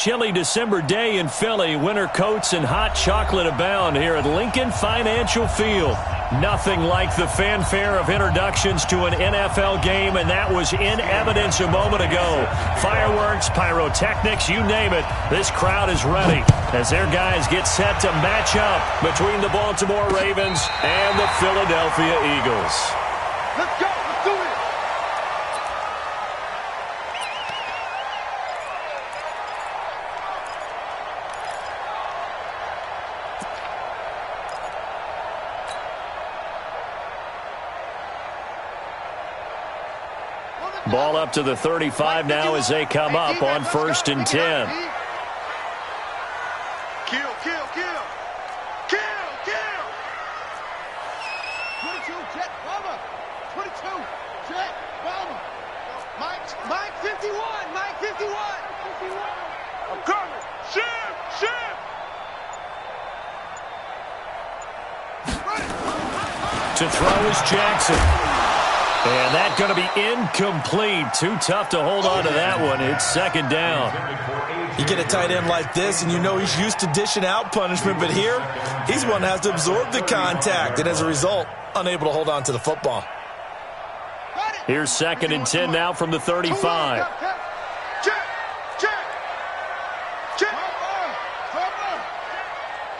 Chilly December day in Philly. Winter coats and hot chocolate abound here at Lincoln Financial Field. Nothing like the fanfare of introductions to an NFL game, and that was in evidence a moment ago. Fireworks, pyrotechnics, you name it. This crowd is ready as their guys get set to match up between the Baltimore Ravens and the Philadelphia Eagles. Let's go. Let's do it. Ball up to the 35 now as they come up on 1st and 10. Kill, kill, kill. Kill, kill. 22, Jet, Bama. 22, Jet, Bama. Mike 51, Mike 51. I'm coming. Shift. To throw is Jackson. And that's going to be incomplete. Too tough to hold on to that one. It's 2nd down. You get a tight end like this, and you know he's used to dishing out punishment, but here, he's one that has to absorb the contact, and as a result, unable to hold on to the football. Here's 2nd and 10 now from the 35.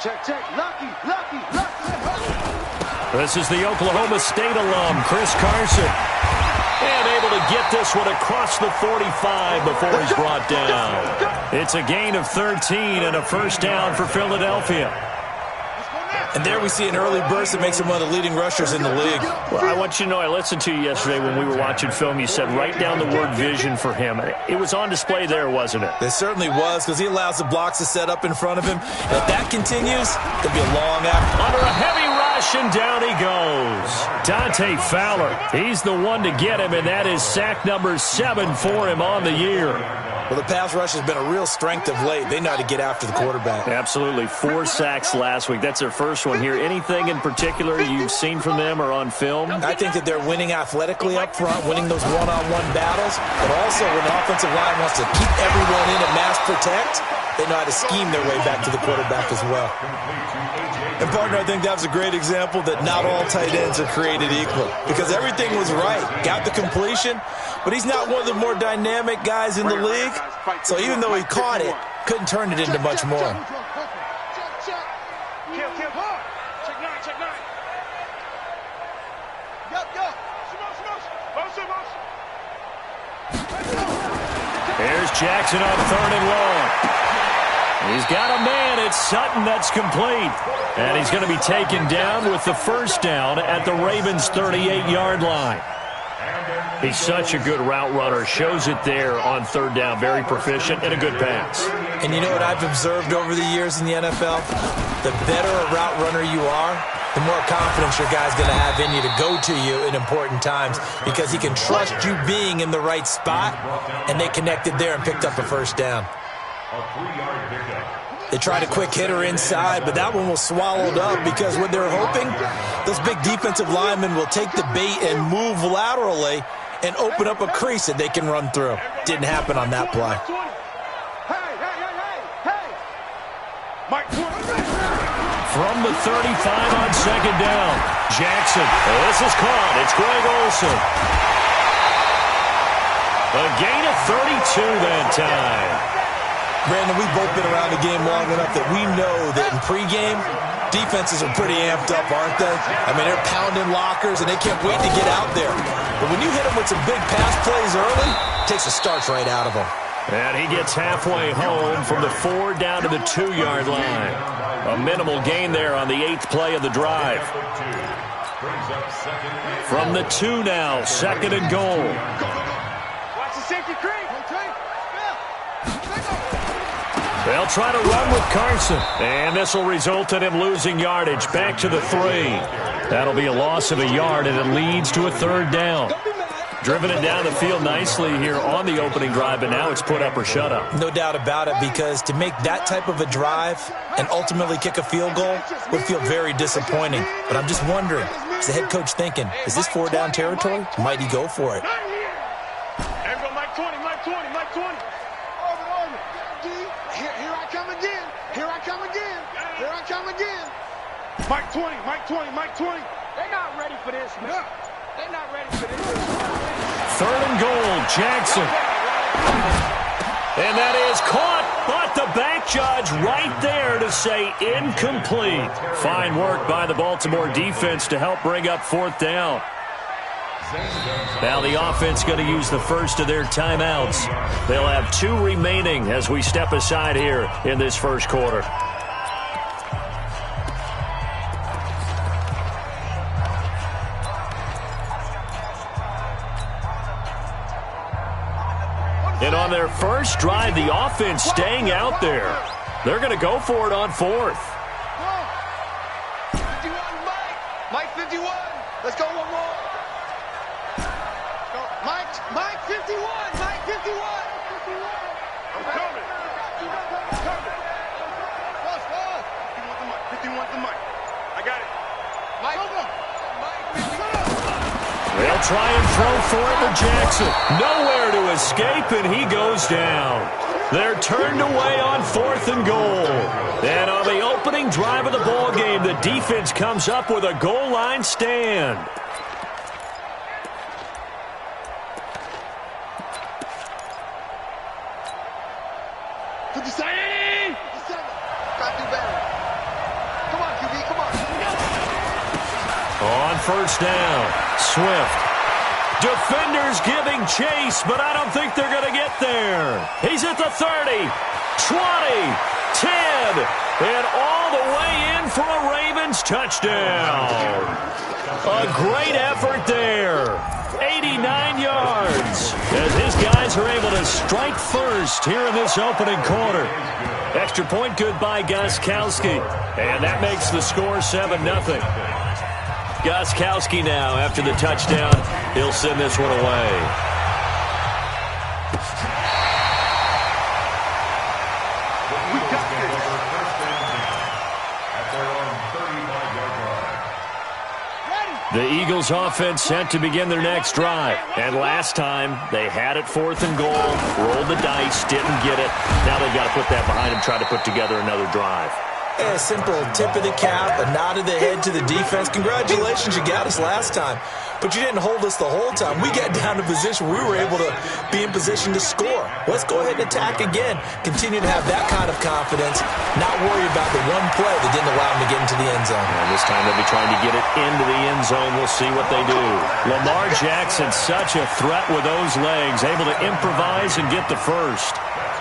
Check. Lucky. This is the Oklahoma State alum, Chris Carson. And able to get this one across the 45 before he's brought down. It's a gain of 13 and a 1st down for Philadelphia. And there we see an early burst that makes him one of the leading rushers in the league. Well, I want you to know, I listened to you yesterday when we were watching film. You said write down the word vision for him. It was on display there, wasn't it? It certainly was, because he allows the blocks to set up in front of him. And if that continues, it'll be a long after. Under a heavy rush, and down he goes. Dante Fowler, he's the one to get him, and that is sack number 7 for him on the year. Well, the pass rush has been a real strength of late. They know how to get after the quarterback. Absolutely. 4 sacks last week. That's their first one here. Anything in particular you've seen from them or on film? I think that they're winning athletically up front, winning those one-on-one battles, but also when the offensive line wants to keep everyone in and mass protect, they know how to scheme their way back to the quarterback as well. And, partner, I think that was a great example that not all tight ends are created equal, because everything was right. Got the completion, but he's not one of the more dynamic guys in the league, so even though he caught it, couldn't turn it into much more. There's Jackson on 3rd and long. He's got a man. It's Sutton that's complete. And he's going to be taken down with the 1st down at the Ravens' 38-yard line. He's such a good route runner. Shows it there on 3rd down. Very proficient and a good pass. And you know what I've observed over the years in the NFL? The better a route runner you are, the more confidence your guy's going to have in you to go to you in important times, because he can trust you being in the right spot, and they connected there and picked up a 1st down. They tried a quick hitter inside, but that one was swallowed up because what they're hoping, those big defensive linemen will take the bait and move laterally and open up a crease that they can run through. Didn't happen on that play. From the 35 on 2nd down, Jackson. This is caught. It's Greg Olsen. A gain of 32 that time. Brandon, we've both been around the game long enough that we know that in pregame, defenses are pretty amped up, aren't they? I mean, they're pounding lockers, and they can't wait to get out there. But when you hit them with some big pass plays early, it takes the starch right out of them. And he gets halfway home from the 4 down to the 2-yard line. A minimal gain there on the 8th play of the drive. From the 2 now, 2nd and goal. Watch the safety creep. They'll try to run with Carson. And this will result in him losing yardage back to the 3. That'll be a loss of a yard, and it leads to a 3rd down. Driven it down the field nicely here on the opening drive, but now it's put up or shut up. No doubt about it, because to make that type of a drive and ultimately kick a field goal would feel very disappointing. But I'm just wondering, is the head coach thinking, is this 4-down territory? Might he go for it? Mike 20, Mike 20, Mike 20. Here I come again. Here I come again. Here I come again. Mike 20, Mike 20, Mike 20. They're not ready for this, man. They're not ready for this. 3rd and goal, Jackson. And that is caught, but the back judge right there to say incomplete. Fine work by the Baltimore defense to help bring up 4th down. Now the offense going to use the first of their timeouts. They'll have 2 remaining as we step aside here in this first quarter. And on their first drive, the offense staying out there. They're going to go for it on 4th. 51, Mike 51. Let's go one more. Mike 51. Mike 51. I'm coming. I'm coming. Pause. 51 to Mike. I got it. Mike 51. They'll try and throw for it to Jackson. Nowhere to escape, and he goes down. They're turned away on 4th and goal. And on the opening drive of the ball game, the defense comes up with a goal line stand. On 1st down, Swift. Defenders giving chase, but I don't think they're going to get there. He's at the 30, 20, 10, and all the way in for a Ravens touchdown. A great effort there. 89 yards as his guys are able to strike first here in this opening quarter. Extra point good by Gostkowski, and that makes the score 7-0. Gostkowski now, after the touchdown, he'll send this one away. The Eagles offense set to begin their next drive. And last time, they had it 4th and goal, rolled the dice, didn't get it. Now they've got to put that behind them, try to put together another drive. A simple tip of the cap, a nod of the head to the defense. Congratulations, you got us last time. But you didn't hold us the whole time. We got down to position where we were able to be in position to score. Let's go ahead and attack again. Continue to have that kind of confidence. Not worry about the one play that didn't allow them to get into the end zone. And this time they'll be trying to get it into the end zone. We'll see what they do. Lamar Jackson, such a threat with those legs, able to improvise and get the first.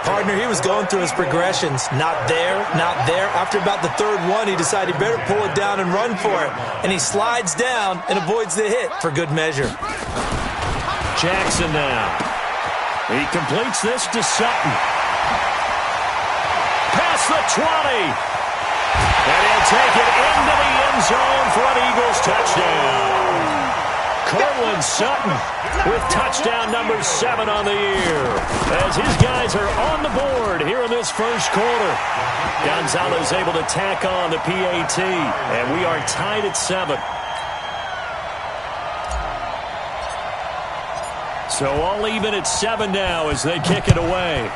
Partner, he was going through his progressions. Not there, not there. After about the 3rd one, he decided he better pull it down and run for it. And he slides down and avoids the hit for good measure. Jackson now. He completes this to Sutton. Past the 20. And he'll take it into the end zone for an Eagles touchdown. Cortland Sutton with touchdown number 7 on the year as his guys are on the board here in this first quarter. Gonzalez able to tack on the PAT, and we are tied at 7. So all even at 7 now as they kick it away.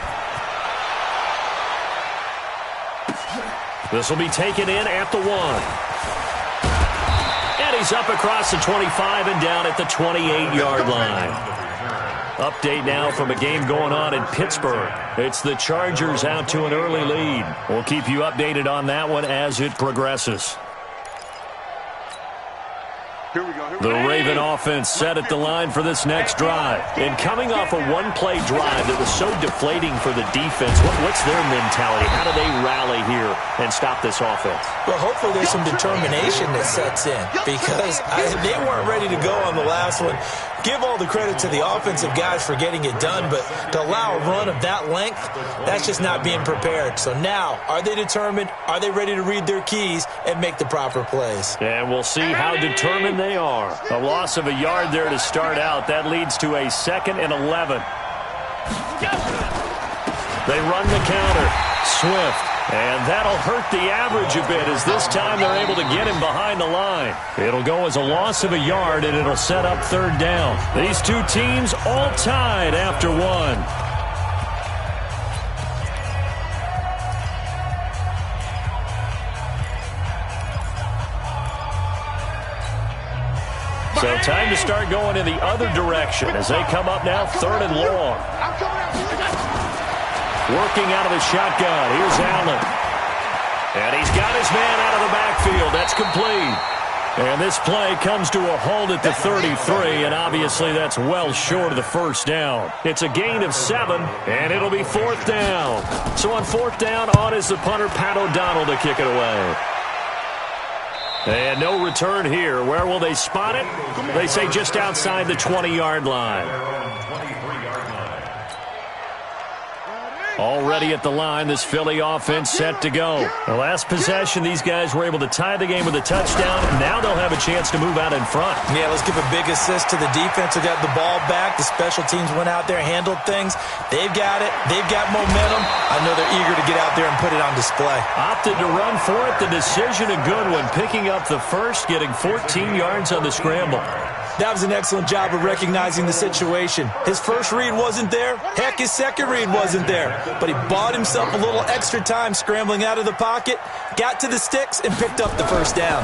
This will be taken in at the 1. He's up across the 25 and down at the 28-yard line. Update now from a game going on in Pittsburgh. It's the Chargers out to an early lead. We'll keep you updated on that one as it progresses. Here we go. The Raven offense set at the line for this next drive. And coming off a one-play drive that was so deflating for the defense, what's their mentality? How do they rally here and stop this offense? Well, hopefully there's some determination that sets in because they weren't ready to go on the last one. Give all the credit to the offensive guys for getting it done, but to allow a run of that length, that's just not being prepared. So now, are they determined? Are they ready to read their keys and make the proper plays? And we'll see how determined they are. A loss of a yard there to start out. That leads to a 2nd and 11. They run the counter. Swift. And that'll hurt the average a bit as this time they're able to get him behind the line. It'll go as a loss of a yard, and it'll set up 3rd down. These two teams all tied after 1. So time to start going in the other direction as they come up now 3rd and long. Working out of the shotgun. Here's Allen. And he's got his man out of the backfield. That's complete. And this play comes to a halt at the 33, and obviously that's well short of the first down. It's a gain of 7, and it'll be 4th down. So on 4th down, on is the punter, Pat O'Donnell, to kick it away. And no return here. Where will they spot it? They say just outside the 20-yard line. Already at the line, this Philly offense set to go. The last possession, these guys were able to tie the game with a touchdown, and now they'll have a chance to move out in front. Yeah, let's give a big assist to the defense who got the ball back. The special teams went out there, handled things. They've got it. They've got momentum. I know they're eager to get out there and put it on display. Opted to run for it. The decision a good one, picking up the first, getting 14 yards on the scramble. That was an excellent job of recognizing the situation. His first read wasn't there. Heck, his second read wasn't there. But he bought himself a little extra time scrambling out of the pocket, got to the sticks, and picked up the first down.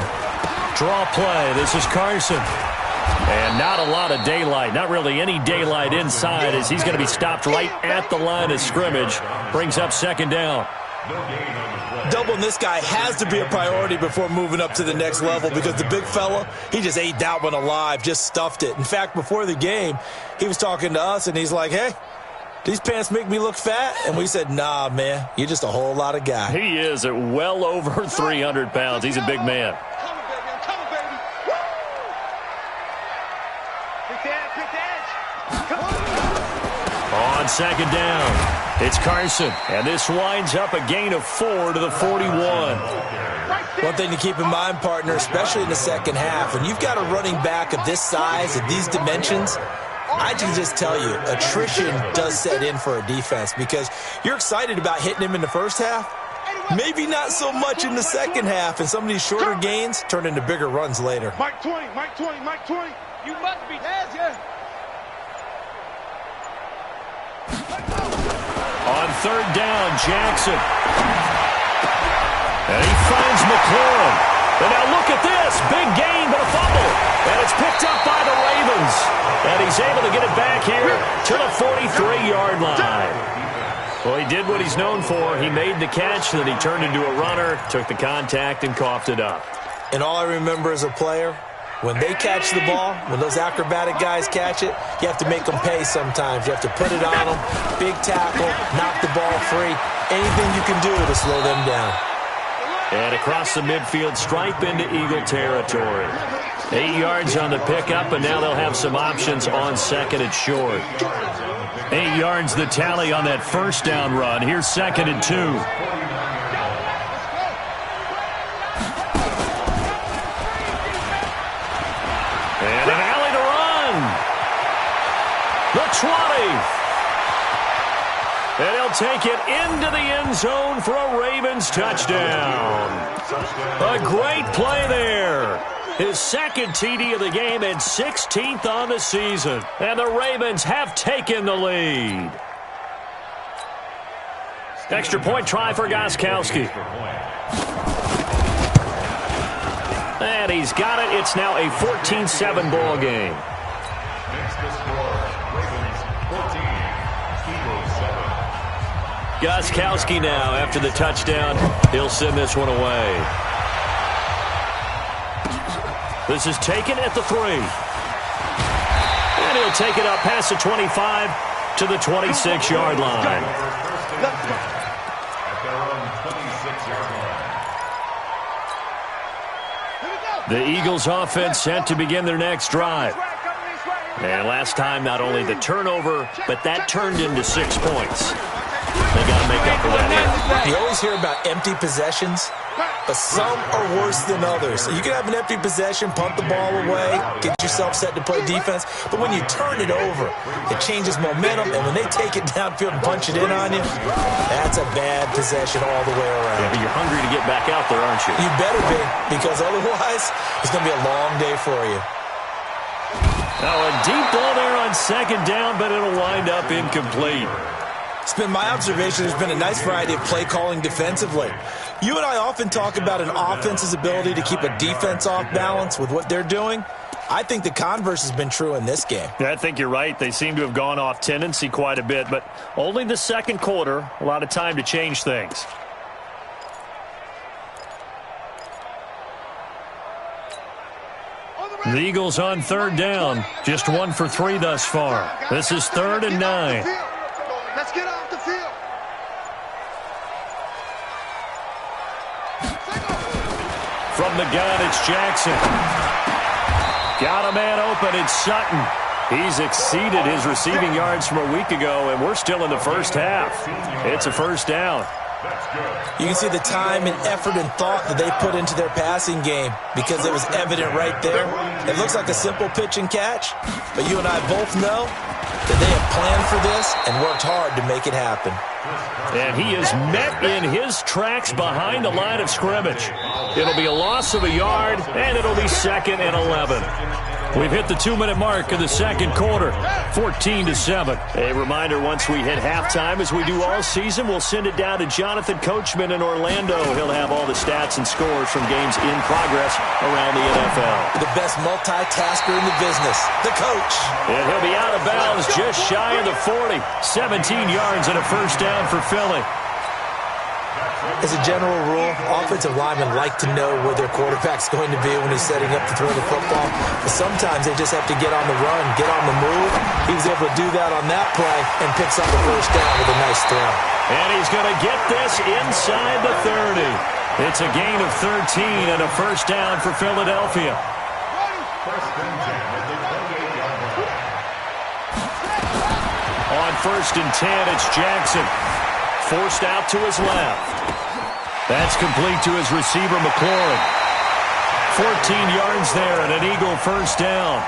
Draw play. This is Carson. And not a lot of daylight. Not really any daylight inside as he's going to be stopped right at the line of scrimmage. Brings up 2nd down. Doubling this guy has to be a priority before moving up to the next level because the big fella, he just ate that one alive, just stuffed it. In fact, before the game, he was talking to us, and he's like, hey, these pants make me look fat? And we said, nah, man, you're just a whole lot of guy. He is at well over 300 pounds. He's a big man. Come on, baby. Come on, baby. Woo! Pick the edge. Come on. On 2nd down. It's Carson, and this winds up a gain of 4 to the 41. One thing to keep in mind, partner, especially in the second half, when you've got a running back of this size, of these dimensions, I can just tell you, attrition does set in for a defense because you're excited about hitting him in the first half, maybe not so much in the second half, and some of these shorter gains turn into bigger runs later. Mike 20, Mike 20, Mike 20. You must be dead, yeah. On 3rd down, Jackson. And he finds McLaurin. And now look at this. Big gain, but a fumble. And it's picked up by the Ravens. And he's able to get it back here to the 43-yard line. Well, he did what he's known for. He made the catch, then he turned into a runner, took the contact, and coughed it up. And all I remember as a player, when they catch the ball, when those acrobatic guys catch it, you have to make them pay sometimes. You have to put it on them, big tackle, knock the ball free. Anything you can do to slow them down. And across the midfield, stripe into Eagle territory. 8 yards on the pickup, and now they'll have some options on 2nd and short. 8 yards the tally on that first down run. Here's 2nd and 2. And an alley to run. The 20. And he'll take it into the end zone for a Ravens touchdown. A great play there. His 2nd TD of the game and 16th on the season. And the Ravens have taken the lead. Extra point try for Gostkowski. And he's got it. It's now a 14-7 ball game. Gostkowski now after the touchdown. He'll send this one away. This is taken at the 3. And he'll take it up past the 25 to the 26-yard line. The Eagles offense set to begin their next drive. And last time, not only the turnover, but that turned into 6 points. They got to make up for that here. You always hear about empty possessions, but some are worse than others. You can have an empty possession, punt the ball away, get yourself set to play defense, but when you turn it over, it changes momentum, and when they take it downfield and punch it in on you, that's a bad possession all the way around. Yeah, but you're hungry to get back out there, aren't you? You better be, because otherwise, it's going to be a long day for you. Now a deep ball there on 2nd down, but it'll wind up incomplete. It's been my observation there's been a nice variety of play calling defensively. You and I often talk about an offense's ability to keep a defense off balance with what they're doing. I think the converse has been true in this game. Yeah, I think you're right. They seem to have gone off tendency quite a bit, but only the second quarter, a lot of time to change things. The Eagles on third down. Just 1 for 3 thus far. This is 3rd and 9. Let's get off the field. From the gun, it's Jackson. Got a man open. It's Sutton. He's exceeded his receiving yards from a week ago, and we're still in the first half. It's a first down. You can see the time and effort and thought that they put into their passing game because it was evident right there. It looks like a simple pitch and catch, but you and I both know that they have planned for this and worked hard to make it happen. And he is met in his tracks behind the line of scrimmage. It'll be a loss of a yard, and it'll be 2nd and 11. We've hit the 2-minute mark of the second quarter, 14-7. A reminder, once we hit halftime, as we do all season, we'll send it down to Jonathan Coachman in Orlando. He'll have all the stats and scores from games in progress around the NFL. The best multitasker in the business, the coach. And he'll be out of bounds just shy of the 40. 17 yards and a first down for Philly. As a general rule, offensive linemen like to know where their quarterback's going to be when he's setting up to throw the football. But sometimes they just have to get on the run, get on the move. He was able to do that on that play and picks up the first down with a nice throw. And he's going to get this inside the 30. It's a gain of 13 and a first down for Philadelphia. On 1st and 10, it's Jackson. Forced out to his left. That's complete to his receiver, McLaurin. 14 yards there and an Eagle first down.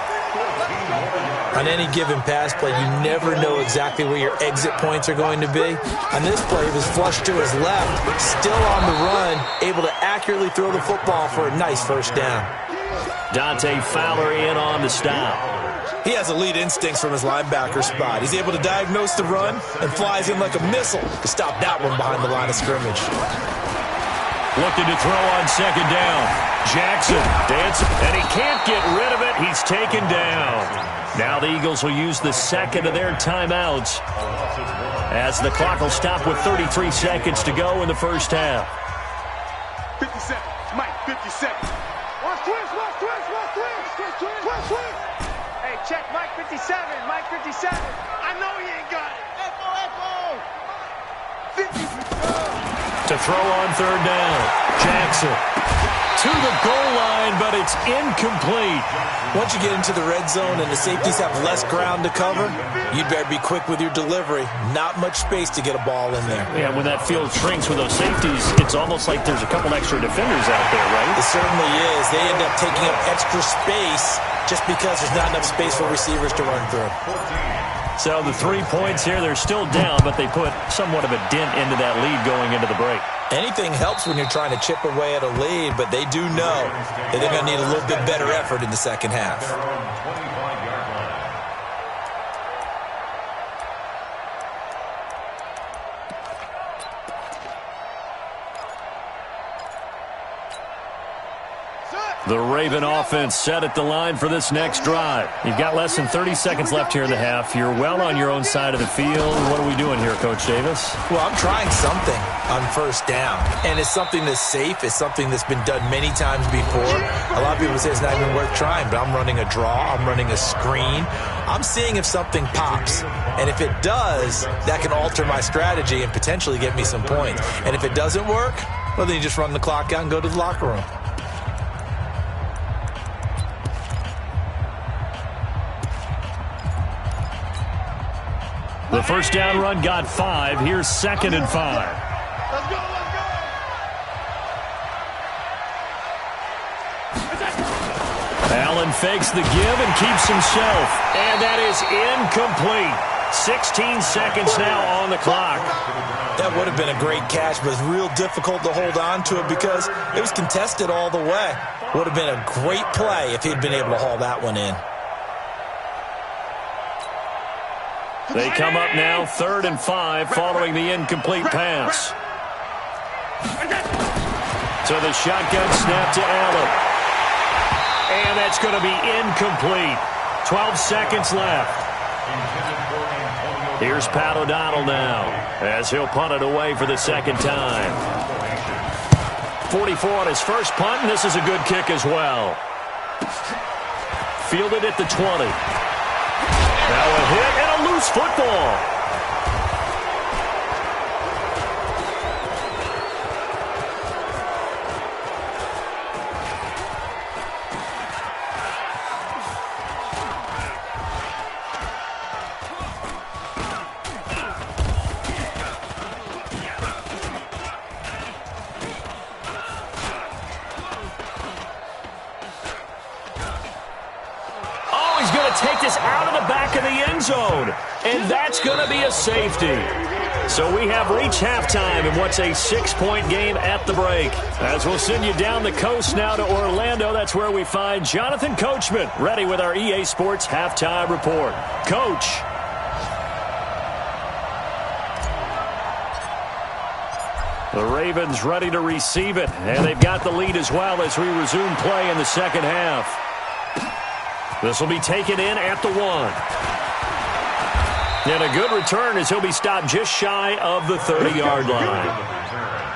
On any given pass play, you never know exactly where your exit points are going to be. On this play, he was flushed to his left, still on the run, able to accurately throw the football for a nice first down. Dante Fowler in on the stop. He has elite instincts from his linebacker spot. He's able to diagnose the run and flies in like a missile to stop that one behind the line of scrimmage. Looking to throw on 2nd down. Jackson dancing, and he can't get rid of it. He's taken down. Now the Eagles will use the second of their timeouts as the clock will stop with 33 seconds to go in the first half. 57. Mike, 57. Watch twist, watch twist, watch twist. Twist, twist. Hey, check Mike 57. Mike 57. I know he ain't got it. Echo. 50. To throw on 3rd down. Jackson to the goal line, but it's incomplete. Once you get into the red zone and the safeties have less ground to cover, you'd better be quick with your delivery. Not much space to get a ball in there. Yeah, when that field shrinks with those safeties, it's almost like there's a couple extra defenders out there, right? It certainly is. They end up taking up extra space just because there's not enough space for receivers to run through. So the 3 points here, they're still down, but they put somewhat of a dent into that lead going into the break. Anything helps when you're trying to chip away at a lead, but they do know that they're going to need a little bit better effort in the second half. The Raven offense set at the line for this next drive. You've got less than 30 seconds left here in the half. You're well on your own side of the field. What are we doing here, Coach Davis? Well, I'm trying something on 1st down, and it's something that's safe. It's something that's been done many times before. A lot of people say it's not even worth trying, but I'm running a draw. I'm running a screen. I'm seeing if something pops, and if it does, that can alter my strategy and potentially get me some points. And if it doesn't work, well, then you just run the clock out and go to the locker room. The first down run got 5. Here's 2nd and 5. Let's go. Allen fakes the give and keeps himself. And that is incomplete. 16 seconds now on the clock. That would have been a great catch, but it's real difficult to hold on to it because it was contested all the way. Would have been a great play if he'd been able to haul that one in. They come up now 3rd and 5 following the incomplete pass. To the shotgun snap to Allen. And that's going to be incomplete. 12 seconds left. Here's Pat O'Donnell now as he'll punt it away for the second time. 44 on his first punt, and this is a good kick as well. Fielded at the 20. Now a hit and a loose football. Take this out of the back of the end zone, and that's going to be a safety. So we have reached halftime in what's a 6-point game at the break. As we'll send you down the coast now to Orlando, that's where we find Jonathan Coachman ready with our EA Sports halftime report. Coach. The Ravens ready to receive it, and they've got the lead as well as we resume play in the second half. This will be taken in at the 1. And a good return as he'll be stopped just shy of the 30-yard line.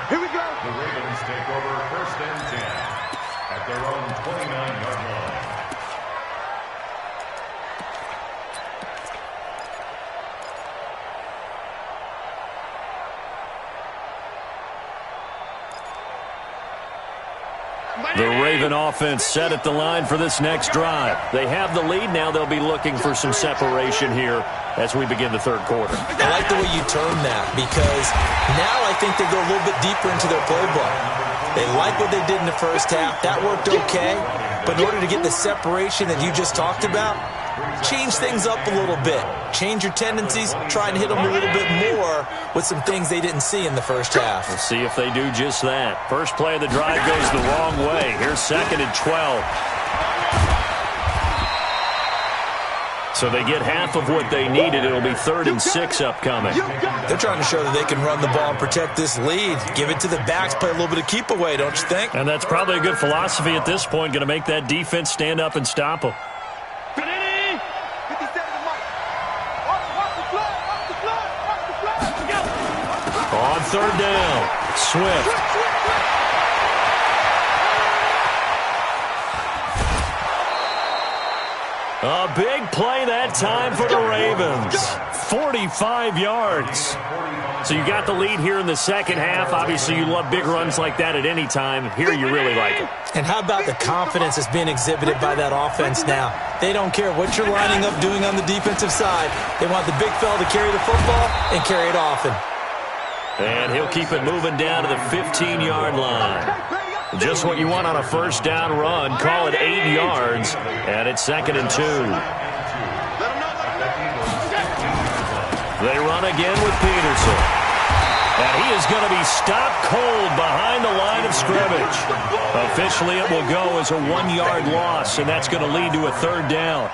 Here we go. The Ravens take over 1st and 10 at their own 29-yard line. The Raven offense set at the line for this next drive. They have the lead. Now they'll be looking for some separation here as we begin the third quarter. I like the way you term that because now I think they go a little bit deeper into their playbook. They like what they did in the first half. That worked okay. But in order to get the separation that you just talked about, change things up a little bit. Change your tendencies. Try and hit them a little bit more with some things they didn't see in the first half. We'll see if they do just that. First play of the drive goes the wrong way. Here's 2nd and 12. So they get half of what they needed. It'll be 3rd and 6 upcoming. They're trying to show that they can run the ball and protect this lead. Give it to the backs, play a little bit of keep away, don't you think? And that's probably a good philosophy at this point. Going to make that defense stand up and stop them. On 3rd down, Swift. A big play that time for the Ravens. 45 yards. So you got the lead here in the second half. Obviously, you love big runs like that at any time. Here, you really like it. And how about the confidence that's being exhibited by that offense now? They don't care what you're lining up doing on the defensive side. They want the big fella to carry the football and carry it often. And he'll keep it moving down to the 15-yard line. Just what you want on a first down run. Call it 8 yards, and it's 2nd and 2. They run again with Peterson. And he is going to be stopped cold behind the line of scrimmage. Officially, it will go as a 1-yard loss, and that's going to lead to a 3rd down.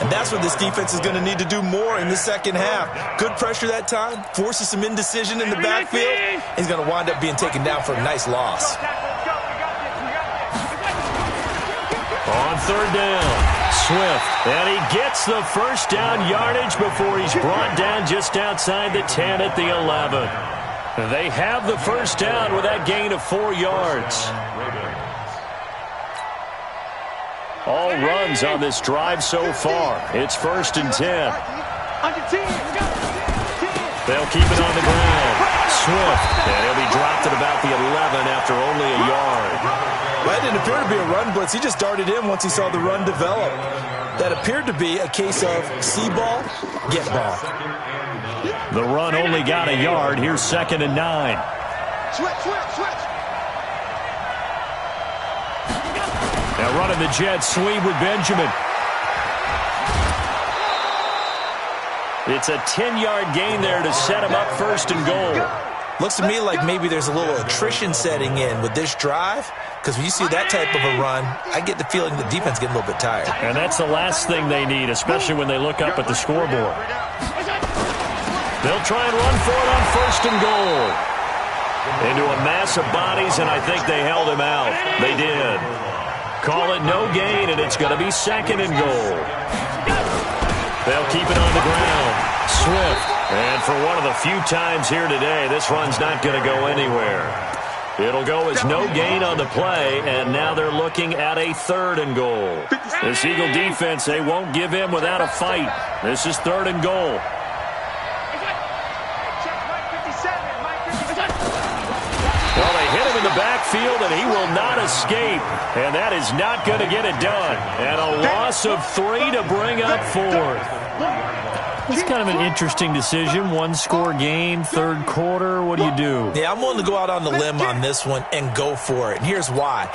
And that's what this defense is going to need to do more in the second half. Good pressure that time, forces some indecision in the backfield. He's going to wind up being taken down for a nice loss. On 3rd down, Swift. And he gets the first down yardage before he's brought down just outside the 10 at the 11. They have the first down with that gain of 4 yards. All runs on this drive so far. It's 1st and 10. They'll keep it on the ground. Swift. And he'll be dropped at about the 11 after only a yard. Well, that didn't appear to be a run blitz. He just darted in once he saw the run develop. That appeared to be a case of see ball, get ball. The run only got a yard. Here's 2nd and 9. Switch. Now running the jet sweep with Benjamin. It's a 10-yard gain there to set him up 1st and goal. Looks to me like maybe there's a little attrition setting in with this drive, because when you see that type of a run, I get the feeling the defense getting a little bit tired. And that's the last thing they need, especially when they look up at the scoreboard. They'll try and run for it on 1st and goal. Into a mass of bodies, and I think they held him out. They did. Call it no gain, and it's going to be second and goal. They'll keep it on the ground. Swift. And for one of the few times here today, this run's not going to go anywhere. It'll go as no gain on the play, and now they're looking at a third and goal. This Eagle defense, they won't give in without a fight. This is third and goal. Well, they hit him in the backfield, and he will not escape. And that is not going to get it done. And a loss of 3 to bring up fourth. It's kind of an interesting decision. One-score game, third quarter. What do you do? Yeah, I'm willing to go out on the limb on this one and go for it. And here's why.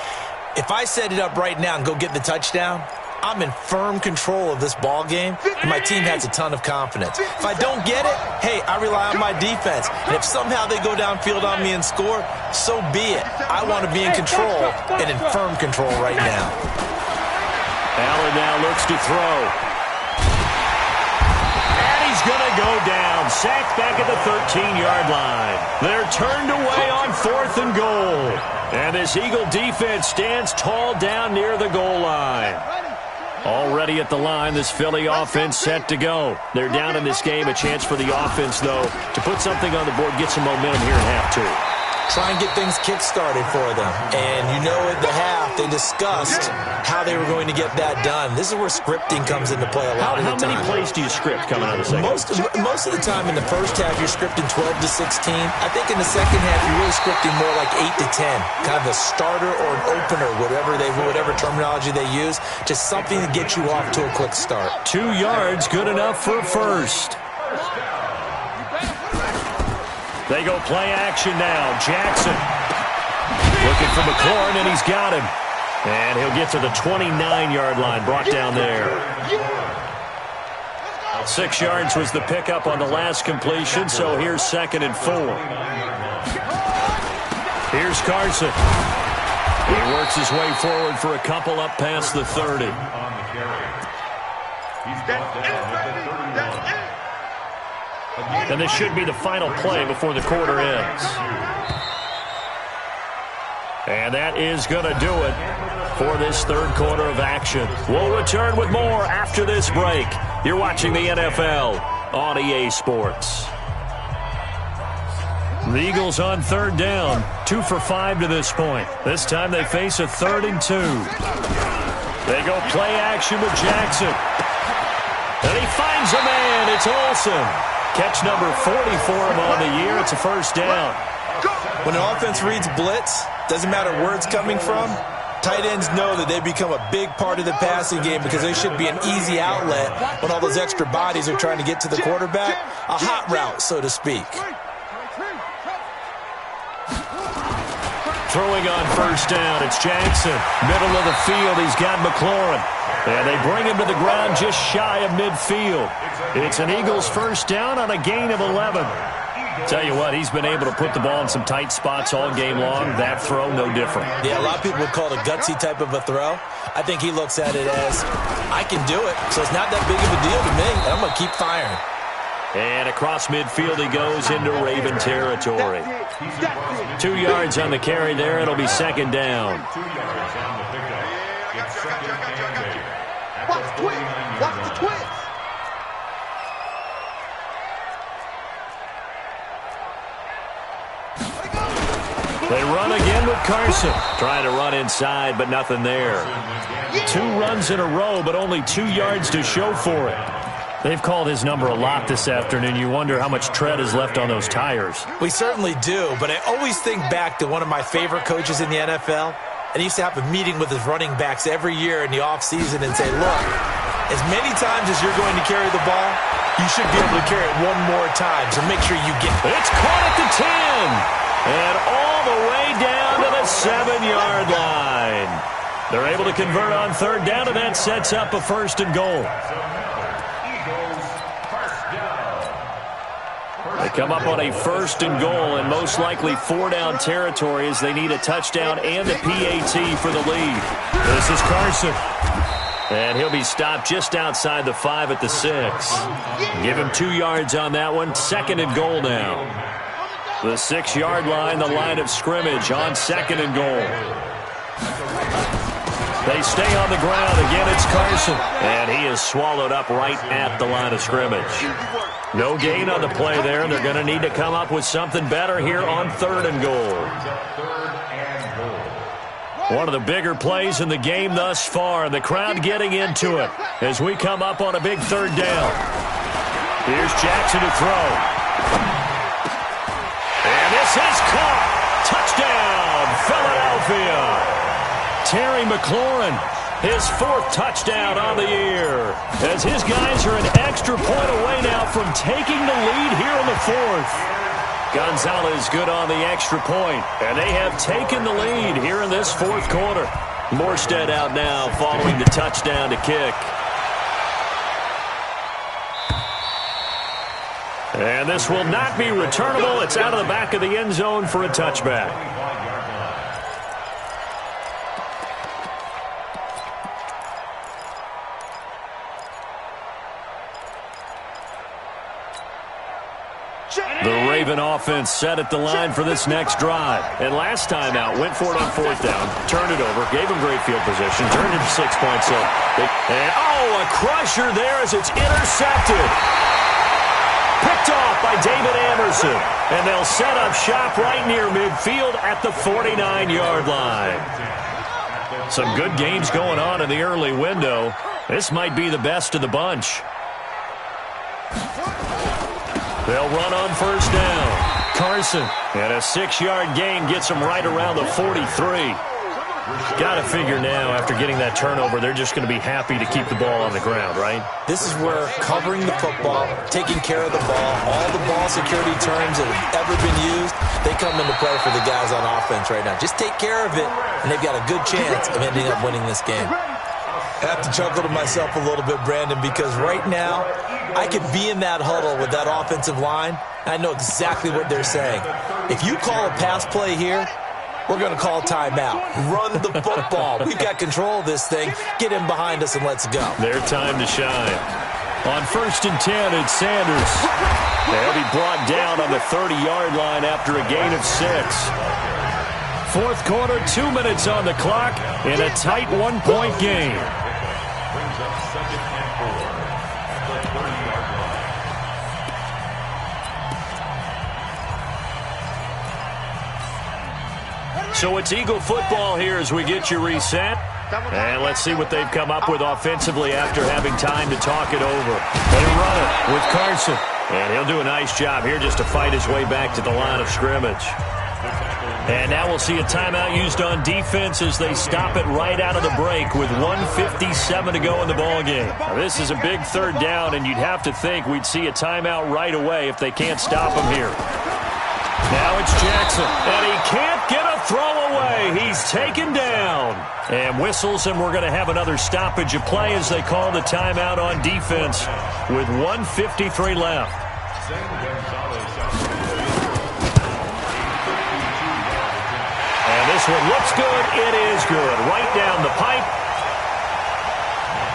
If I set it up right now and go get the touchdown, I'm in firm control of this ball game, and my team has a ton of confidence. If I don't get it, hey, I rely on my defense. And if somehow they go downfield on me and score, so be it. I want to be in control and in firm control right now. Allen now looks to throw. Going to go down. Sacked back at the 13-yard line. They're turned away on fourth and goal. And this Eagle defense stands tall down near the goal line. Already at the line, this Philly offense set to go. They're down in this game. A chance for the offense, though, to put something on the board, get some momentum here in half two. Try and get things kick-started for them. And you know at the half, they discussed how they were going to get that done. This is where scripting comes into play a lot of the time. How many plays do you script coming out of the second? Most of the time in the first half, you're scripting 12 to 16. I think in the second half, you're really scripting more like 8 to 10. Kind of a starter or an opener, whatever terminology they use. Just something to get you off to a quick start. 2 yards, good enough for first. They go play action now. Jackson looking for McLaurin, and he's got him. And he'll get to the 29-yard line, brought down there. 6 yards was the pickup on the last completion, so here's second and 4. Here's Carson. He works his way forward for a couple up past the 30. And this should be the final play before the quarter ends. And that is going to do it for this third quarter of action. We'll return with more after this break. You're watching the NFL on EA Sports. The Eagles on third down, 2 for 5 to this point. This time they face a 3rd and 2. They go play action with Jackson. And he finds a man. It's Olsen. Catch number 40 for him on the year. It's a first down. When an offense reads blitz, doesn't matter where it's coming from, tight ends know that they become a big part of the passing game because they should be an easy outlet when all those extra bodies are trying to get to the quarterback. A hot route, so to speak. Throwing on first down, it's Jackson. Middle of the field, he's got McLaurin. And they bring him to the ground just shy of midfield. It's an Eagles first down on a gain of 11. Tell you what, he's been able to put the ball in some tight spots all game long. That throw, no different. Yeah, a lot of people would call it a gutsy type of a throw. I think he looks at it as, I can do it, so it's not that big of a deal to me, and I'm going to keep firing. And across midfield he goes into Raven territory. 2 yards on the carry there. It'll be second down. 2 yards on the pickup. It's second and 8. Watch the twist. Watch the twist. They run again with Carson. Trying to run inside, but nothing there. 2 runs in a row, but only 2 yards to show for it. They've called his number a lot this afternoon. You wonder how much tread is left on those tires. We certainly do, but I always think back to one of my favorite coaches in the NFL, and he used to have a meeting with his running backs every year in the offseason and say, look, as many times as you're going to carry the ball, you should be able to carry it one more time, so make sure you get it. It's caught at the 10, and all the way down to the 7-yard line. They're able to convert on third down, and that sets up a first and goal. They come up on a first and goal and most likely 4-down territory as they need a touchdown and a PAT for the lead. This is Carson. And he'll be stopped just outside the 5 at the 6. Give him 2 yards on that one. Second and goal now. The 6-yard line, the line of scrimmage on second and goal. They stay on the ground. Again, it's Carson. And he is swallowed up right at the line of scrimmage. No gain on the play there. They're going to need to come up with something better here on 3rd and goal. One of the bigger plays in the game thus far. The crowd getting into it as we come up on a big 3rd down. Here's Jackson to throw. And this is caught. Touchdown, Philadelphia. Terry McLaurin, his 4th touchdown on the year. As his guys are an extra point away now from taking the lead here in the 4th. Gonzalez good on the extra point, and they have taken the lead here in this 4th quarter. Morstead out now following the touchdown to kick. And this will not be returnable. It's out of the back of the end zone for a touchback. The Raven offense set at the line for this next drive. And last time out, went for it on 4th down, turned it over, gave him great field position, turned it to 6 points. And, a crusher there as it's intercepted. Picked off by David Anderson. And they'll set up shop right near midfield at the 49-yard line. Some good games going on in the early window. This might be the best of the bunch. They'll run on 1st down. Carson, and a 6-yard gain gets them right around the 43. Got to figure now, after getting that turnover, they're just going to be happy to keep the ball on the ground, right? This is where covering the football, taking care of the ball, all the ball security terms that have ever been used, they come into play for the guys on offense right now. Just take care of it, and they've got a good chance of ending up winning this game. I have to chuckle to myself a little bit, Brandon, because right now I could be in that huddle with that offensive line. I know exactly what they're saying. If you call a pass play here, we're going to call timeout. Run the football. We've got control of this thing. Get in behind us and let's go. Their time to shine. On 1st and 10, it's Sanders. They'll be brought down on the 30-yard line after a gain of 6. 4th quarter, 2 minutes on the clock in a tight 1-point game. Brings up 2nd and 4 at the 30-yard line. So it's Eagle football here as we get you reset. And let's see what they've come up with offensively after having time to talk it over. They run it with Carson. And he'll do a nice job here just to fight his way back to the line of scrimmage. And now we'll see a timeout used on defense as they stop it right out of the break with 1:57 to go in the ballgame. Now, this is a big 3rd down, and you'd have to think we'd see a timeout right away if they can't stop him here. Now it's Jackson, and he can't get a throw away. He's taken down. And whistles, and we're going to have another stoppage of play as they call the timeout on defense with 1:53 left. And this one looks good. It is good. Right down the pipe.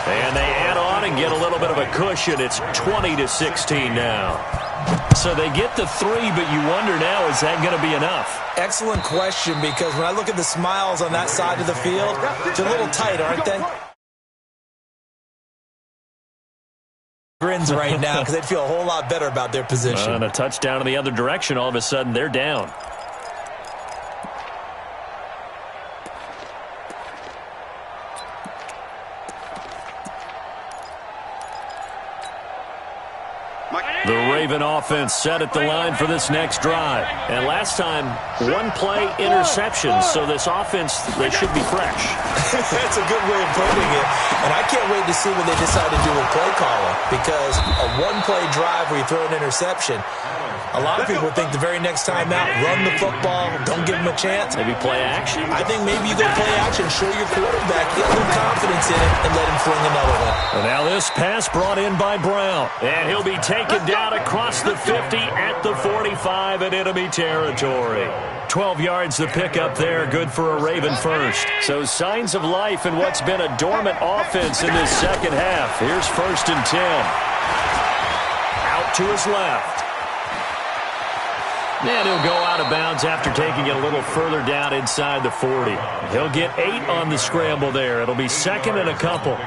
And they add on and get a little bit of a cushion. It's 20-16 now. So they get the 3, but you wonder now, is that going to be enough? Excellent question, because when I look at the smiles on that side of the field, they're a little tight, aren't they? Grins right now because they'd feel a whole lot better about their position. And a touchdown in the other direction, all of a sudden they're down. The Raven offense set at the line for this next drive. And last time, 1-play interception. So this offense, they should be fresh. That's a good way of putting it. And I can't wait to see what they decide to do with play calling. Because a 1-play drive where you throw an interception, a lot of people think the very next time out, run the football, don't give them a chance. Maybe play action. I think maybe you go play action, show your quarterback, get a little confidence in it, and let him fling another one. And now this pass brought in by Brown. And he'll be taken down across the 50 at the 45 in enemy territory. 12 yards the pickup there, good for a Raven first. So signs of life in what's been a dormant offense in this second half. Here's 1st and 10. Out to his left. And he'll go out of bounds after taking it a little further down inside the 40. He'll get 8 on the scramble there. It'll be second and a couple.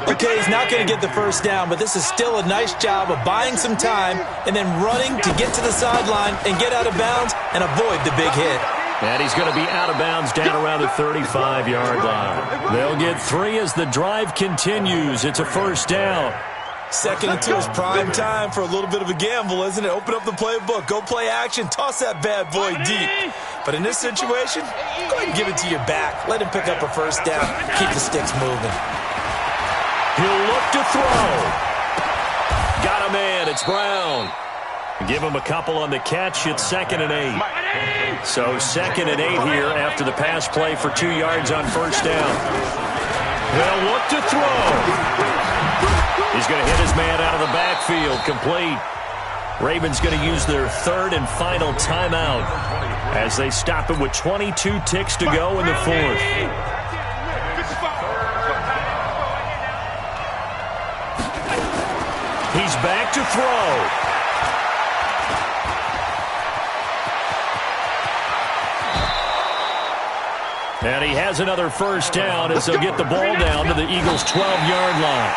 Okay, he's not going to get the first down, but this is still a nice job of buying some time and then running to get to the sideline and get out of bounds and avoid the big hit. And he's going to be out of bounds down around the 35-yard line. They'll get 3 as the drive continues. It's a first down. Second and 2 is prime time for a little bit of a gamble, isn't it? Open up the playbook, go play action, toss that bad boy deep. But in this situation, go ahead and give it to your back. Let him pick up a first down, keep the sticks moving. He'll look to throw. Got a man, it's Brown. Give him a couple on the catch, it's second and 8. So second and 8 here after the pass play for 2 yards on first down. They'll look to throw. He's going to hit his man out of the backfield, complete. Ravens going to use their 3rd and final timeout as they stop it with 22 ticks to go in the 4th. He's back to throw. And he has another first down as they'll get the ball down to the Eagles' 12-yard line.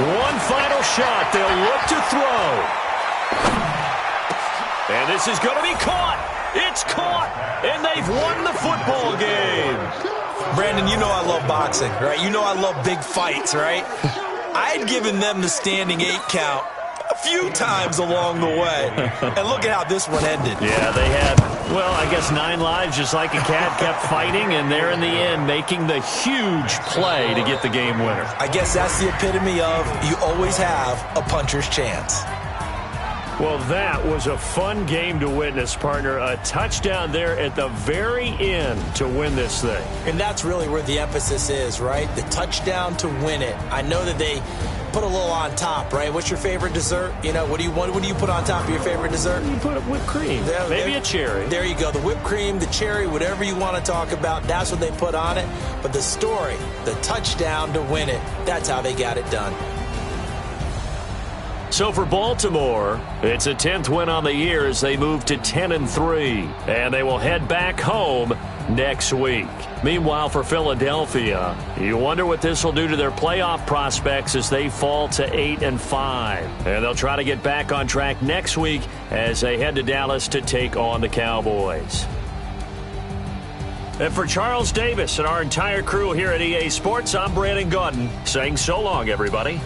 One final shot. They'll look to throw. And this is going to be caught. It's caught. And they've won the football game. Brandon, you know I love boxing, right? You know I love big fights, right? I'd given them the standing 8 count a few times along the way. And look at how this one ended. Yeah, they had, well, I guess 9 lives, just like a cat, kept fighting, and they're in the end making the huge play to get the game winner. I guess that's the epitome of you always have a puncher's chance. Well, that was a fun game to witness, partner. A touchdown there at the very end to win this thing. And that's really where the emphasis is, right? The touchdown to win it. I know that they put a little on top, right? What's your favorite dessert? You know, what do you put on top of your favorite dessert? You put whipped cream. Maybe a cherry. There you go. The whipped cream, the cherry, whatever you want to talk about, that's what they put on it. But the story, the touchdown to win it, that's how they got it done. So for Baltimore, it's a 10th win on the year as they move to 10-3, and they will head back home next week. Meanwhile, for Philadelphia, you wonder what this will do to their playoff prospects as they fall to 8-5. And they'll try to get back on track next week as they head to Dallas to take on the Cowboys. And for Charles Davis and our entire crew here at EA Sports, I'm Brandon Gaudin saying so long, everybody.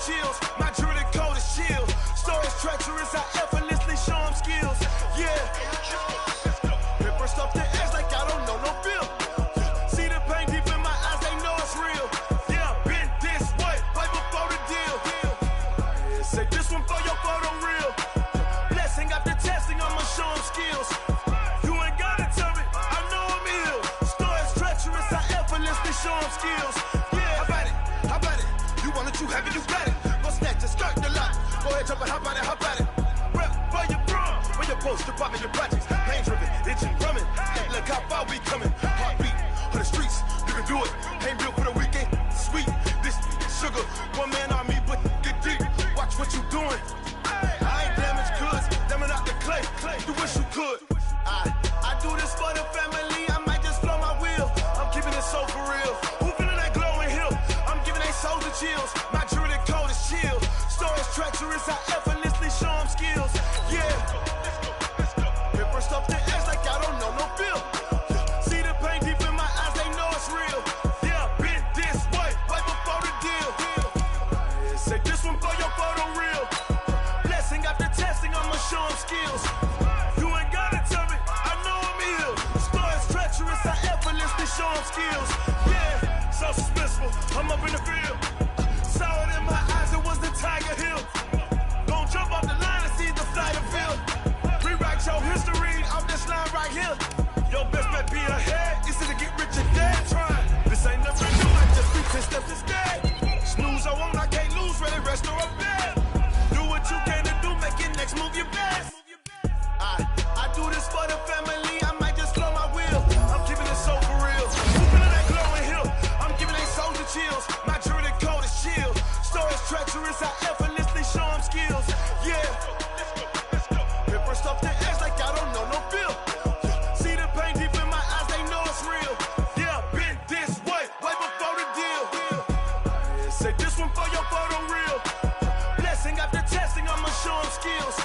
chills. My jewelry coat is chill. Stories treacherous, I effortlessly show them skills. Yeah. Paper stuff the edge like I don't know no feel. See the pain deep in my eyes, they know it's real. Yeah, been this way, right before the deal. Say this one for your photo real. Blessing after testing, I'ma show them skills. You ain't gotta tell me, I know I'm ill. Stories treacherous, I effortlessly show them skills. Yeah, how about it? You want it, you have it, you got it. Go snatch it, skirt the lot. Go ahead, jump it, how about it? Rep where you from? Where you post to pop in your projects? Pain driven, itching, drumming. Hey, look how far we coming. Heartbeat on the streets, you can do it. Ain't built for the weekend, sweet. This sugar, one man army, but get deep. Watch what you doing. I ain't damaged goods, damn out the clay. You wish you could. I do this for the family. I might just blow my wheel. I'm keeping it so for real. Who feeling that glowing hill? I'm giving they souls the chills. My jewelry coat is chill. Stories treacherous, I effortlessly show them skills. Yeah. Paper stuff the edge like I don't know no feel. See the pain deep in my eyes, they know it's real. Yeah, been this way, right before the deal. Say this one for your photo real. Blessing after testing, I'ma show them skills. You ain't gotta tell me, I know I'm ill. Stories treacherous, I effortlessly show them skills. Yeah, so suspenseful, I'm up in the field. Saw it in my eyes, it was the Tiger Hill. Don't jump off the line and see the flight of field. Rewrite your history off this line right here. Your best bet be ahead, easy to get rich and dead. Trying, this ain't nothing new, I just be 10 steps instead. Snooze I won't, I can't lose, ready, rest or up bed. Do what you can to do, make your next move your best. I do this for the family, I might just blow my wheel. I'm keeping it so for real. Who feeling that glowing hill? I'm giving they souls the chills. My jewelry coat is chill. Stories treacherous, I effortlessly show them skills. Yeah. Paper stuff the edge like I don't know no feel. See the pain deep in my eyes, they know it's real. Yeah, been this way, right before the deal. Say this one for your photo real. Blessing after testing, I'ma show them skills.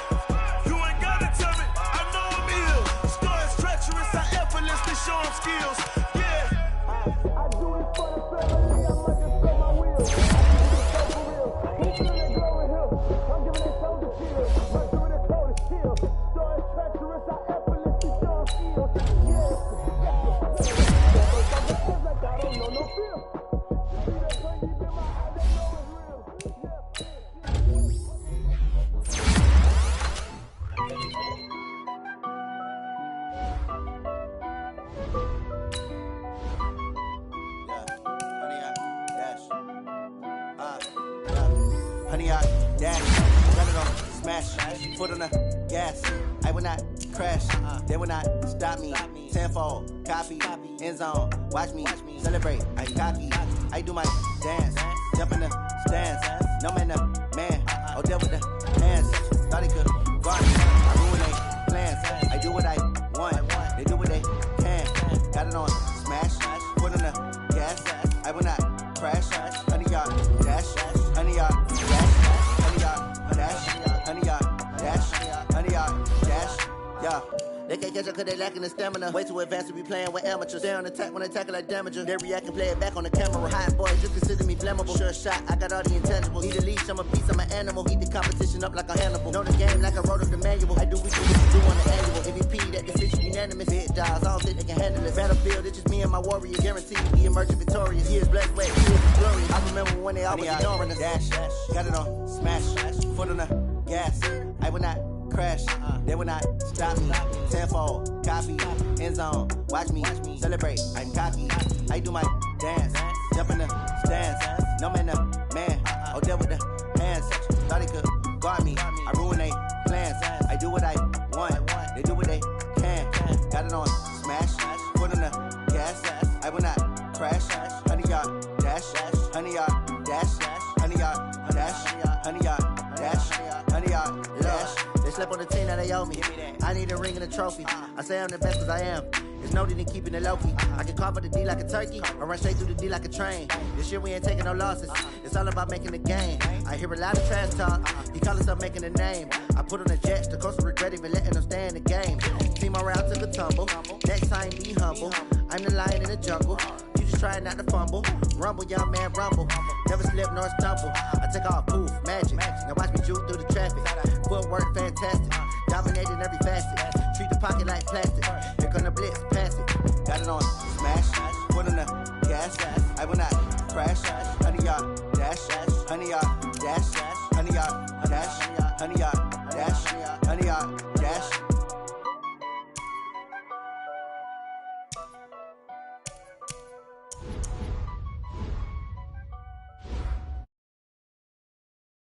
You ain't gotta tell me, I know I'm ill. Stories treacherous, I effortlessly show them skills. Yeah. I do it for the family, I might just blow my wheel. I keep it so for real. Who feeling that glowing hill? I'm giving they souls the chills. My jewelry coat is chill. Stories treacherous, I effortlessly show them skills. Yeah. Like I don't know no feel. See that pain deep in my eyes, they know it's real. Honey, I dash, got it on, smash, foot on the gas. I will not crash, they will not stop me. Tenfold, copy, end zone, watch me celebrate. I cocky, I do my dance, jump in the stands. No man, the man, oh, deal with the hands. Thought he could guard me, I ruin they plans. I do what I want, they do what they can. Got it on, smash, foot on the gas. I will not crash, honey, y'all dash, honey, y'all dash, honey, y'all dash, honey, y'all dash, honey, y'all dash, yeah. They can't catch up cause they lacking the stamina. Way too advanced to be playing with amateurs. Stay on attack when they tackle like damager. They react and play it back on the camera. Hot boy, just consider me flammable. Sure shot, I got all the intangibles. Need a leash, I'm a beast, I'm an animal. Heat the competition up like a Hannibal. Know the game like I wrote up the manual. I do what you do on the annual. MVP, that decision unanimous. Hit jobs, I don't think they can handle it. Battlefield, it's just me and my warriors. Guaranteed to be emerging victorious. Years blessed, wait, years is glorious. I remember when they always ignoring us. Dash, got it on, smash, foot on the gas. I will not crash, they will not stop me. Tenfold, copy, end zone, watch me celebrate. I'm cocky, I do my dance, jump in the stands. No man, the man, oh, deal with the hands. Thought he could guard me, I ruin they plans. I do what I want, they do what they can. Got it on, smash, foot on the gas. I will not crash, honey, y'all dash, honey, y'all dash, honey, y'all dash, honey, y'all dash, honey, y'all dash. They slept on the team that they owe me. I need a ring and a trophy. I say I'm the best cause I am. It's noted in keeping it low-key. I can carve up the D like a turkey, or run straight through the D like a train. This year we ain't taking no losses. It's all about making the game. I hear a lot of trash talk. He call himself making a name. I put on the jets, the coast will regret even letting them stay in the game. Team around took a tumble. Next time be humble. I'm the lion in the jungle. You just trying not to fumble. Rumble, young man, rumble. Never slip nor stumble. I take off, poof, magic. Now watch me juke through the traffic. Footwork fantastic. Dominating every facet. Treat the pocket like plastic. Here come the blitz, pass it. Got it on, smash. Put on the gas. I will not crash. 100-yard dash. 100-yard dash. 100-yard dash. 100-yard dash. 100-yard